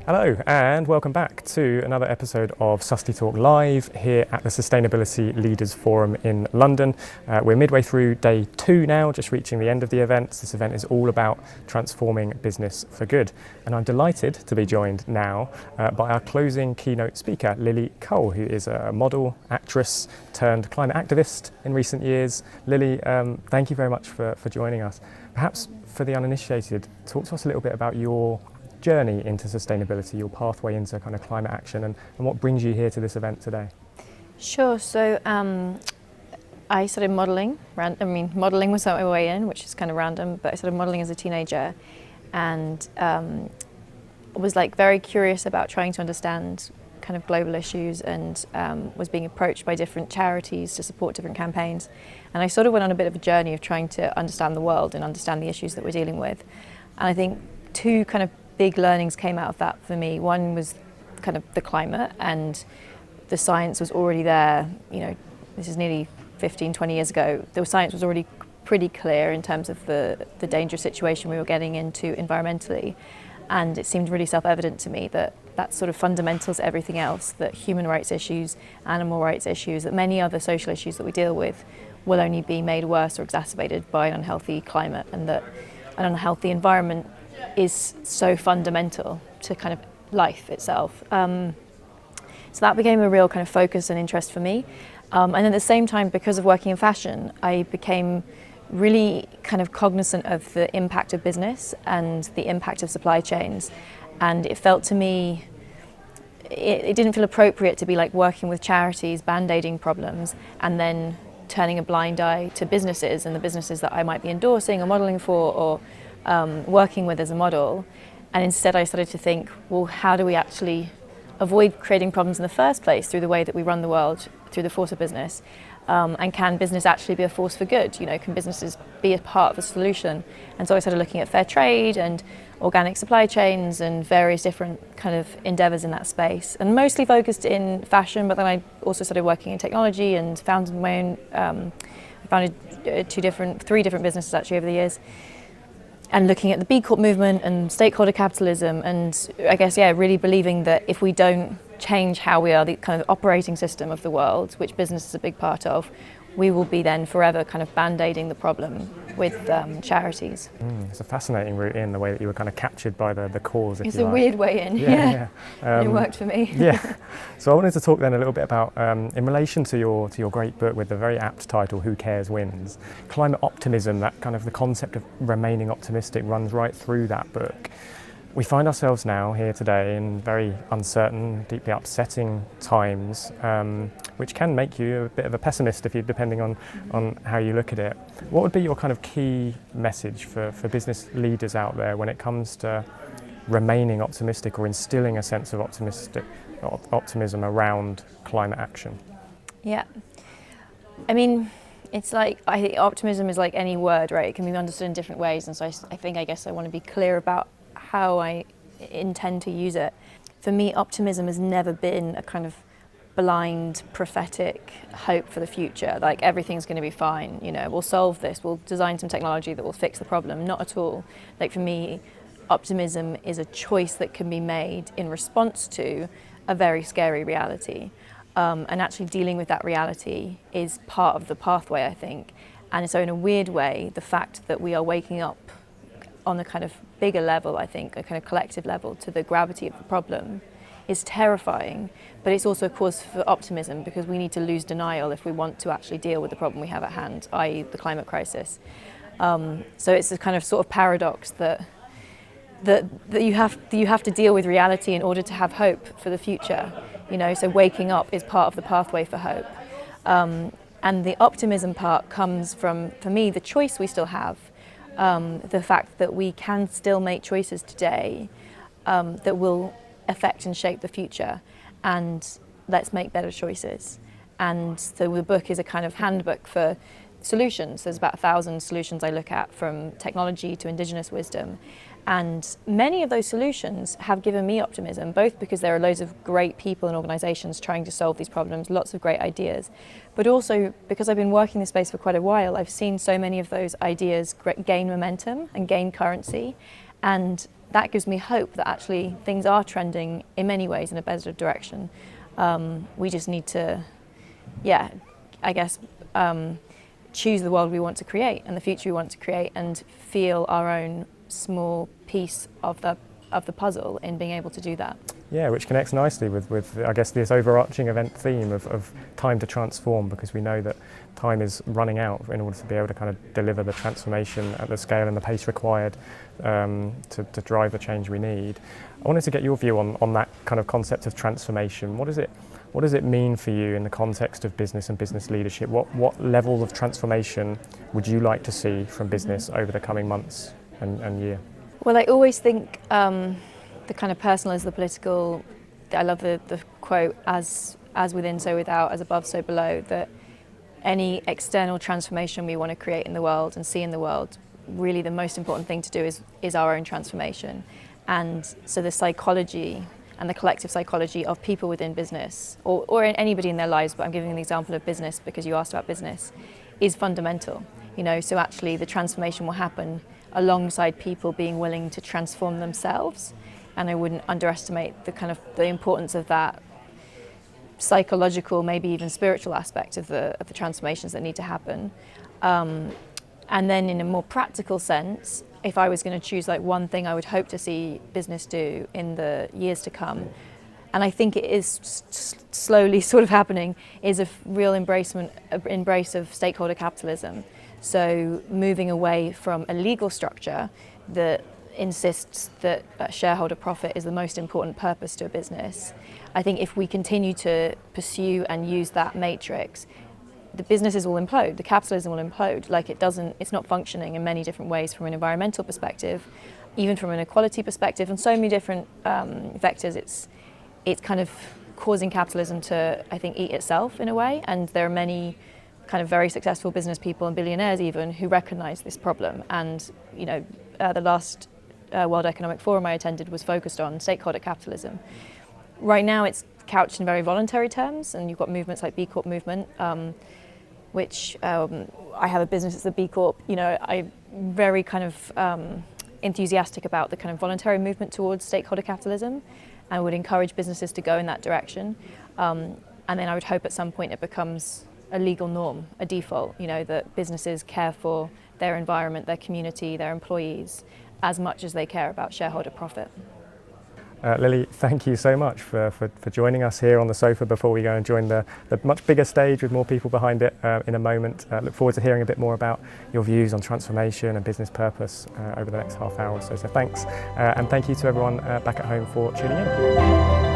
Hello and welcome back to another episode of SustyTalk Live here at the Sustainability Leaders Forum in London. We're midway through day 2 now, just reaching the end of the event. This event is all about transforming business for good. And I'm delighted to be joined now by our closing keynote speaker, Lily Cole, who is a model, actress turned climate activist in recent years. Lily, thank you very much for joining us. Perhaps for the uninitiated, talk to us a little bit about your journey into sustainability, your pathway into kind of climate action, and what brings you here to this event today. Sure. So I started modelling. Modelling was my way in, which is kind of random, but I started modelling as a teenager and was very curious about trying to understand kind of global issues and was being approached by different charities to support different campaigns. And I sort of went on a bit of a journey of trying to understand the world and understand the issues that we're dealing with. And I think two kind of big learnings came out of that for me. One was kind of the climate, and the science was already there. You know, this is nearly 15, 20 years ago. The science was already pretty clear in terms of the dangerous situation we were getting into environmentally. And it seemed really self-evident to me that that's sort of fundamental to everything else, that human rights issues, animal rights issues, that many other social issues that we deal with will only be made worse or exacerbated by an unhealthy climate, and that an unhealthy environment is so fundamental to kind of life itself. So that became a real kind of focus and interest for me. And at the same time, because of working in fashion, I became really kind of cognizant of the impact of business and the impact of supply chains. And it felt to me, it didn't feel appropriate to be working with charities, band-aiding problems, and then turning a blind eye to businesses and the businesses that I might be endorsing or modelling for or working with as a model. And instead I started to think, well, how do we actually avoid creating problems in the first place through the way that we run the world, through the force of business? And can business actually be a force for good? You know, can businesses be a part of the solution? And so I started looking at fair trade and organic supply chains and various different kind of endeavours in that space, and mostly focused in fashion, but then I also started working in technology and founded my own, I founded three different businesses actually over the years, and looking at the B Corp movement and stakeholder capitalism, and I guess, really believing that if we don't change how we are the kind of operating system of the world, which business is a big part of, we will be then forever kind of band-aiding the problem with charities. It's a fascinating route in, the way that you were kind of captured by the cause, if it's you a like. weird way in, yeah. It worked for me. Yeah. So I wanted to talk then a little bit about, in relation to your great book with the very apt title, Who Cares Wins? Climate optimism, that kind of the concept of remaining optimistic runs right through that book. We find ourselves now here today in very uncertain, deeply upsetting times, which can make you a bit of a pessimist depending on how you look at it. What would be your kind of key message for business leaders out there when it comes to remaining optimistic or instilling a sense of optimism around climate action? Yeah. I mean, it's I think optimism is like any word, right? It can be understood in different ways, and so I guess I want to be clear about how I intend to use it. For me, optimism has never been a kind of blind, prophetic hope for the future, like everything's going to be fine, you know, we'll solve this, we'll design some technology that will fix the problem. Not at all. For me, optimism is a choice that can be made in response to a very scary reality. And actually dealing with that reality is part of the pathway, I think. And so in a weird way, the fact that we are waking up on a kind of bigger level, I think, a kind of collective level, to the gravity of the problem is terrifying, but it's also a cause for optimism, because we need to lose denial if we want to actually deal with the problem we have at hand, i.e. the climate crisis. So it's a kind of sort of paradox that you have to deal with reality in order to have hope for the future, you know, so waking up is part of the pathway for hope. And the optimism part comes from, for me, the choice we still have. The fact that we can still make choices today that will affect and shape the future, and let's make better choices. And so the book is a kind of handbook for solutions. There's about 1,000 solutions I look at, from technology to indigenous wisdom. And many of those solutions have given me optimism, both because there are loads of great people and organisations trying to solve these problems, lots of great ideas, but also because I've been working this space for quite a while, I've seen so many of those ideas gain momentum and gain currency, And that gives me hope that actually things are trending in many ways in a better direction. We just need to, choose the world we want to create and the future we want to create, and feel our own small piece of the puzzle in being able to do that. Yeah, which connects nicely with I guess this overarching event theme of time to transform, because we know that time is running out in order to be able to kind of deliver the transformation at the scale and the pace required to drive the change we need. I wanted to get your view on that kind of concept of transformation. What does it mean for you in the context of business and business leadership? What level of transformation would you like to see from business over the coming months and year? Well, I always think the kind of personal is the political. I love the quote, as within so without, as above so below, that any external transformation we want to create in the world and see in the world, really the most important thing to do is our own transformation. And so the psychology and the collective psychology of people within business, or anybody in their lives, but I'm giving an example of business because you asked about business, is fundamental. So actually the transformation will happen alongside people being willing to transform themselves. And I wouldn't underestimate the importance of that psychological, maybe even spiritual aspect of the transformations that need to happen. And then in a more practical sense, if I was going to choose one thing I would hope to see business do in the years to come, and I think it is slowly sort of happening, is a real embrace of stakeholder capitalism. So moving away from a legal structure that insists that shareholder profit is the most important purpose to a business. I think if we continue to pursue and use that matrix, the businesses will implode, the capitalism will implode. It's not functioning in many different ways, from an environmental perspective, even from an equality perspective, and so many different vectors. It's kind of causing capitalism to, I think, eat itself in a way. And there are many kind of very successful business people and billionaires even who recognize this problem. And the last World Economic Forum I attended was focused on stakeholder capitalism. Right now it's couched in very voluntary terms, and you've got movements like B Corp movement, which I have a business that's a B Corp. I'm very kind of enthusiastic about the kind of voluntary movement towards stakeholder capitalism, and would encourage businesses to go in that direction. And then I would hope at some point it becomes a legal norm, a default, that businesses care for their environment, their community, their employees, as much as they care about shareholder profit. Lily, thank you so much for joining us here on the sofa before we go and join the much bigger stage with more people behind it in a moment. Look forward to hearing a bit more about your views on transformation and business purpose over the next half hour or so. So thanks, and thank you to everyone back at home for tuning in.